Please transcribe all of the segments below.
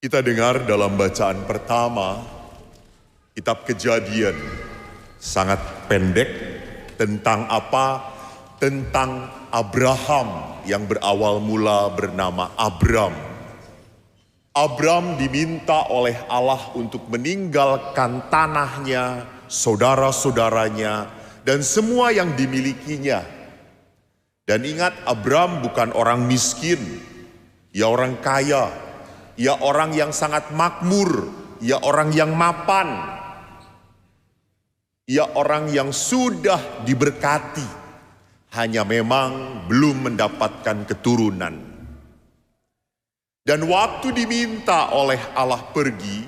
Kita dengar dalam bacaan pertama, kitab Kejadian, sangat pendek tentang apa? Tentang Abraham yang berawal mula bernama Abram. Abram diminta oleh Allah untuk meninggalkan tanahnya, saudara-saudaranya, dan semua yang dimilikinya. Dan ingat, Abram bukan orang miskin, ia orang kaya, ia orang yang sangat makmur, ia orang yang mapan, ia orang yang sudah diberkati, hanya memang belum mendapatkan keturunan. Dan waktu diminta oleh Allah pergi,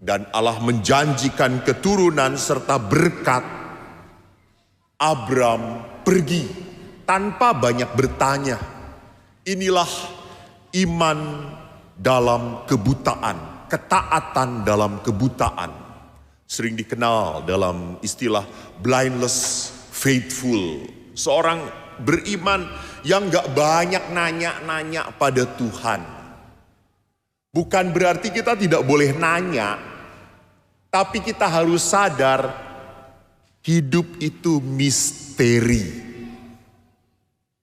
dan Allah menjanjikan keturunan serta berkat, Abram pergi tanpa banyak bertanya. Inilah iman dalam kebutaan, ketaatan dalam kebutaan. Sering dikenal dalam istilah blindless faithful. Seorang beriman yang gak banyak nanya-nanya pada Tuhan. Bukan berarti kita tidak boleh nanya, tapi kita harus sadar hidup itu misteri.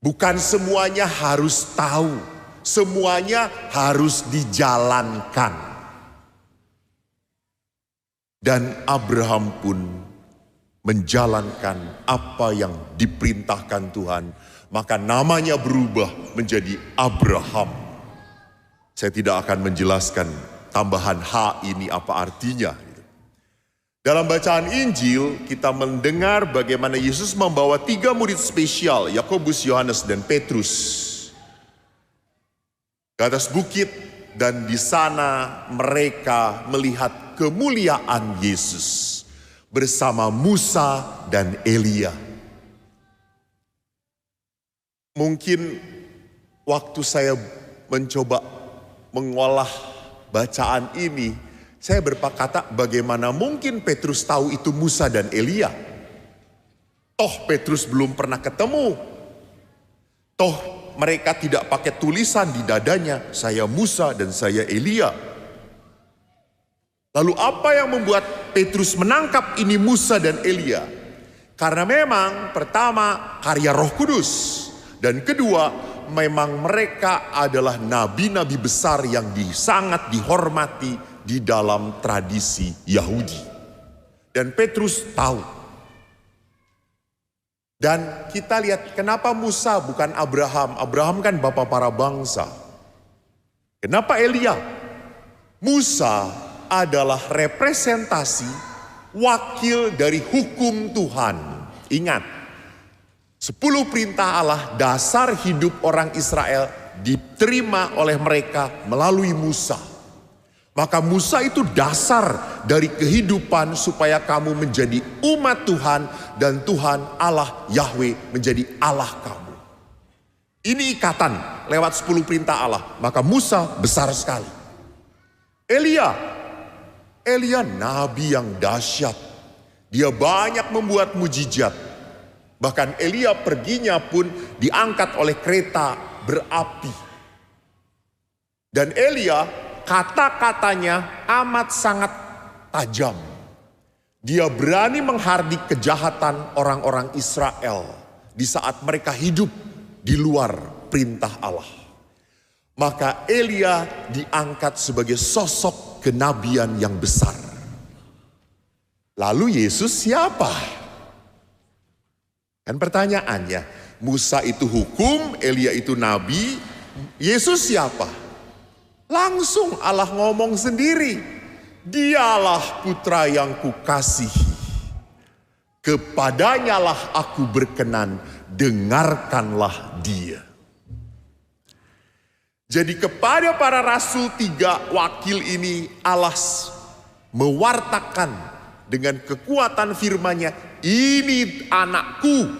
Bukan semuanya harus tahu, semuanya harus dijalankan. Dan Abraham pun menjalankan apa yang diperintahkan Tuhan, maka namanya berubah menjadi Abraham. Saya tidak akan menjelaskan tambahan H ini apa artinya. Dalam bacaan Injil, kita mendengar bagaimana Yesus membawa 3 murid spesial, Yakobus, Yohanes, dan Petrus, ke atas bukit, dan di sana mereka melihat kemuliaan Yesus bersama Musa dan Elia. Mungkin waktu saya mencoba mengolah bacaan ini, saya berkata bagaimana mungkin Petrus tahu itu Musa dan Elia. Toh Petrus belum pernah ketemu. Toh mereka tidak pakai tulisan di dadanya, saya Musa dan saya Elia. Lalu apa yang membuat Petrus menangkap ini Musa dan Elia? Karena memang pertama karya Roh Kudus, dan kedua memang mereka adalah nabi-nabi besar yang sangat dihormati di dalam tradisi Yahudi. Dan Petrus tahu. Dan kita lihat kenapa Musa bukan Abraham. Abraham kan bapa para bangsa. Kenapa Elia? Musa adalah representasi wakil dari hukum Tuhan. Ingat, 10 perintah Allah dasar hidup orang Israel diterima oleh mereka melalui Musa. Maka Musa itu dasar dari kehidupan supaya kamu menjadi umat Tuhan dan Tuhan Allah Yahweh menjadi Allah kamu. Ini ikatan lewat 10 perintah Allah. Maka Musa besar sekali. Elia nabi yang dahsyat. Dia banyak membuat mujizat. Bahkan Elia perginya pun diangkat oleh kereta berapi. Dan Elia kata-katanya amat sangat tajam. Dia berani menghardik kejahatan orang-orang Israel di saat mereka hidup di luar perintah Allah. Maka Elia diangkat sebagai sosok kenabian yang besar. Lalu Yesus siapa? Kan pertanyaannya, Musa itu hukum, Elia itu nabi, Yesus siapa? Langsung Allah ngomong sendiri, dialah putra yang kukasihi, kepadanyalah aku berkenan, dengarkanlah dia. Jadi kepada para rasul 3 wakil ini Allah mewartakan dengan kekuatan firman-Nya, ini anakku,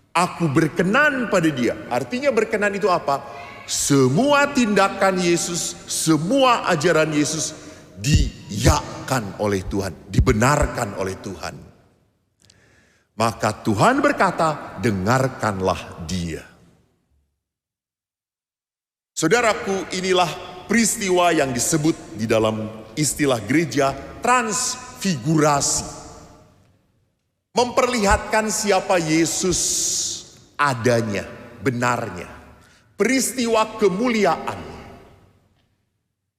aku berkenan pada dia. Artinya berkenan itu apa? Semua tindakan Yesus, semua ajaran Yesus diiyakan oleh Tuhan, dibenarkan oleh Tuhan. Maka Tuhan berkata, dengarkanlah dia. Saudaraku, inilah peristiwa yang disebut di dalam istilah gereja transfigurasi. Memperlihatkan siapa Yesus adanya, benarnya. Peristiwa kemuliaan.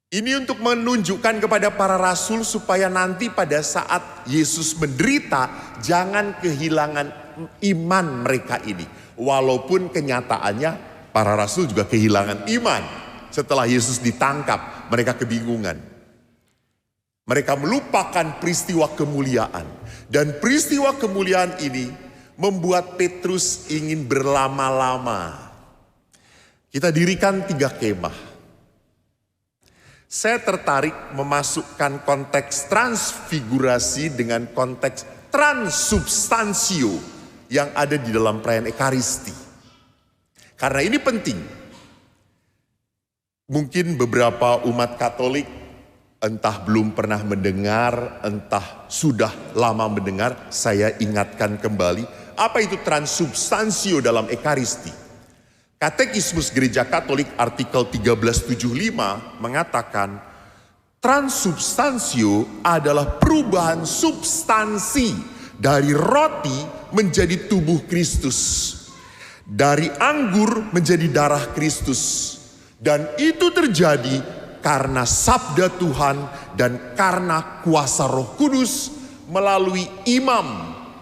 Ini untuk menunjukkan kepada para rasul supaya nanti pada saat Yesus menderita, jangan kehilangan iman mereka ini. Walaupun kenyataannya para rasul juga kehilangan iman. Setelah Yesus ditangkap, mereka kebingungan. Mereka melupakan peristiwa kemuliaan. Dan peristiwa kemuliaan ini membuat Petrus ingin berlama-lama. Kita dirikan 3 kemah. Saya tertarik memasukkan konteks transfigurasi dengan konteks transubstansio yang ada di dalam perayaan Ekaristi. Karena ini penting. Mungkin beberapa umat Katolik entah belum pernah mendengar, entah sudah lama mendengar, saya ingatkan kembali. Apa itu transubstansio dalam Ekaristi? Katekismus Gereja Katolik artikel 1375 mengatakan transubstansio adalah perubahan substansi dari roti menjadi tubuh Kristus, dari anggur menjadi darah Kristus, dan itu terjadi karena sabda Tuhan dan karena kuasa Roh Kudus melalui imam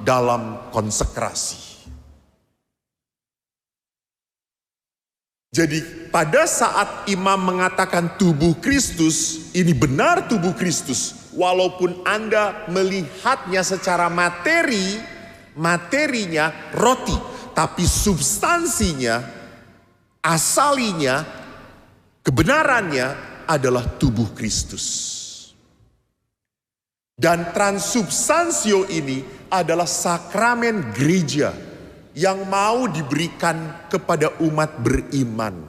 dalam konsekrasi. Jadi pada saat imam mengatakan tubuh Kristus, ini benar tubuh Kristus. Walaupun Anda melihatnya secara materinya roti. Tapi substansinya, asalinya, kebenarannya adalah tubuh Kristus. Dan transubstansio ini adalah sakramen gereja yang mau diberikan kepada umat beriman.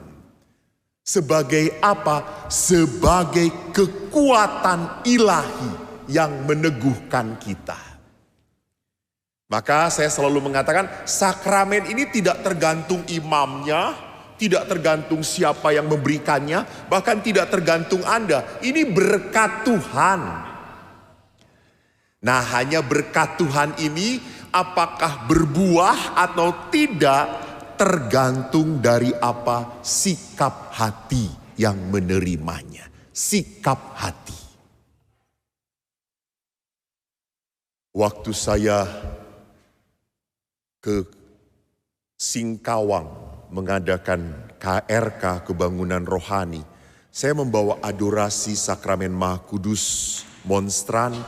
Sebagai apa? Sebagai kekuatan ilahi yang meneguhkan kita. Maka saya selalu mengatakan sakramen ini tidak tergantung imamnya, tidak tergantung siapa yang memberikannya, bahkan tidak tergantung Anda. Ini berkat Tuhan. Nah, hanya berkat Tuhan ini apakah berbuah atau tidak tergantung dari apa sikap hati yang menerimanya. Sikap hati. Waktu saya ke Singkawang mengadakan KRK Kebangunan Rohani, saya membawa adorasi sakramen Maha Kudus, monstran,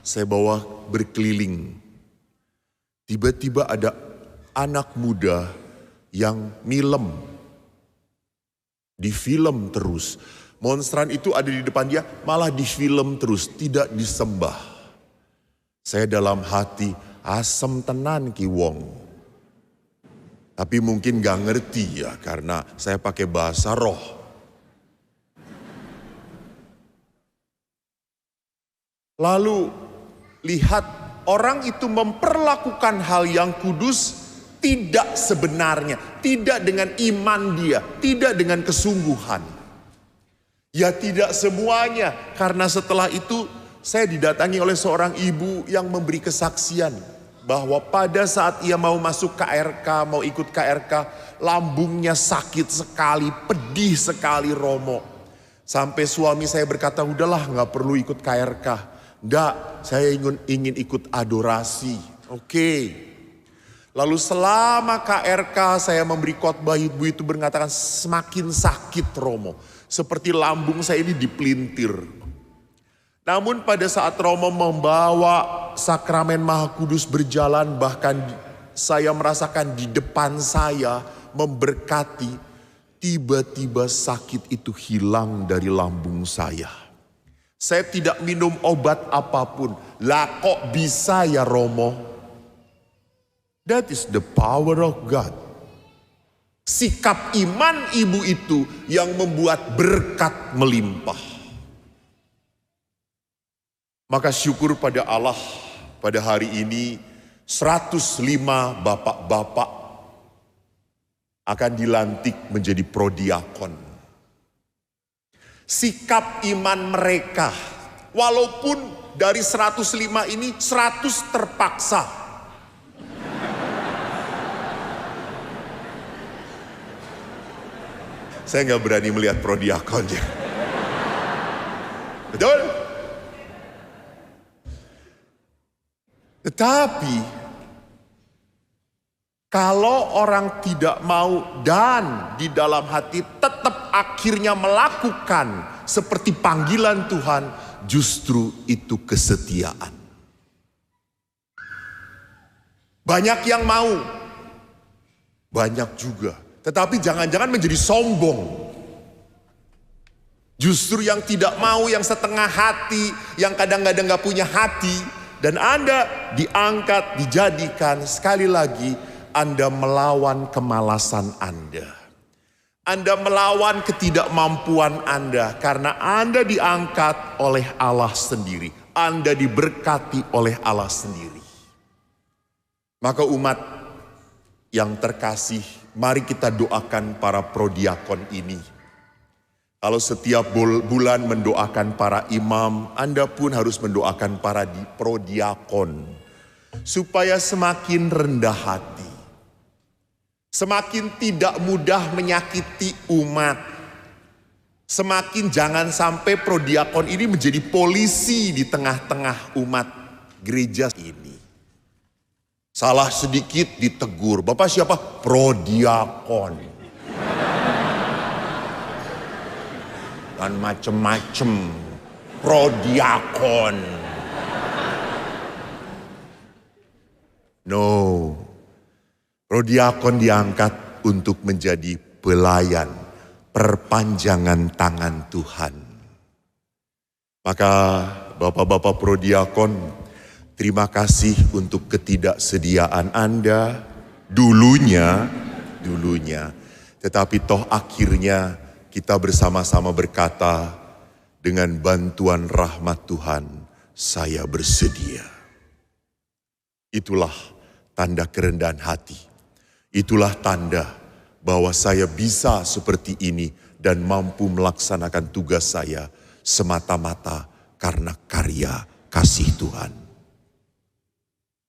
saya bawa berkeliling. Tiba-tiba ada anak muda yang milem. Di film terus. Monstran itu ada di depan dia, malah di film terus, tidak disembah. Saya dalam hati, asem tenan ki wong. Tapi mungkin gak ngerti ya, karena saya pakai bahasa roh. Lalu lihat, orang itu memperlakukan hal yang kudus tidak sebenarnya, tidak dengan iman dia, tidak dengan kesungguhan. Ya tidak semuanya, karena setelah itu saya didatangi oleh seorang ibu yang memberi kesaksian bahwa pada saat ia mau masuk KRK, mau ikut KRK, lambungnya sakit sekali, pedih sekali Romo. Sampai suami saya berkata, udahlah gak perlu ikut KRK. Enggak, saya ingin ikut adorasi. Oke. Lalu selama KRK saya memberi khotbah, ibu itu mengatakan semakin sakit Romo. Seperti lambung saya ini dipelintir. Namun pada saat Romo membawa sakramen Maha Kudus berjalan, bahkan saya merasakan di depan saya memberkati, tiba-tiba sakit itu hilang dari lambung saya. Saya tidak minum obat apapun. Lah kok bisa ya Romo? That is the power of God. Sikap iman ibu itu yang membuat berkat melimpah. Maka syukur pada Allah pada hari ini 105 bapak-bapak akan dilantik menjadi prodiakon. sikap iman mereka. Walaupun dari 105 ini 100 terpaksa. Saya nggak berani melihat prodiakonnya. Betul? Tetapi kalau orang tidak mau dan di dalam hati tetap akhirnya melakukan seperti panggilan Tuhan, justru itu kesetiaan. Banyak yang mau, banyak juga. Tetapi jangan-jangan menjadi sombong. Justru yang tidak mau, yang setengah hati, yang kadang-kadang gak punya hati. Dan Anda diangkat, dijadikan, sekali lagi Anda melawan kemalasan Anda. Anda melawan ketidakmampuan Anda karena Anda diangkat oleh Allah sendiri. Anda diberkati oleh Allah sendiri. Maka umat yang terkasih, mari kita doakan para prodiakon ini. Kalau setiap bulan mendoakan para imam, Anda pun harus mendoakan para prodiakon. Supaya semakin rendah hati. Semakin tidak mudah menyakiti umat. Semakin jangan sampai prodiakon ini menjadi polisi di tengah-tengah umat gereja ini. Salah sedikit ditegur. Bapak siapa? Prodiakon. Dan macem-macem. Prodiakon. No. Prodiakon diangkat untuk menjadi pelayan, perpanjangan tangan Tuhan. Maka Bapak-bapak prodiakon, terima kasih untuk ketidaksediaan Anda dulunya. Tetapi toh akhirnya kita bersama-sama berkata, dengan bantuan rahmat Tuhan, saya bersedia. Itulah tanda kerendahan hati. Itulah tanda bahwa saya bisa seperti ini dan mampu melaksanakan tugas saya semata-mata karena karya kasih Tuhan.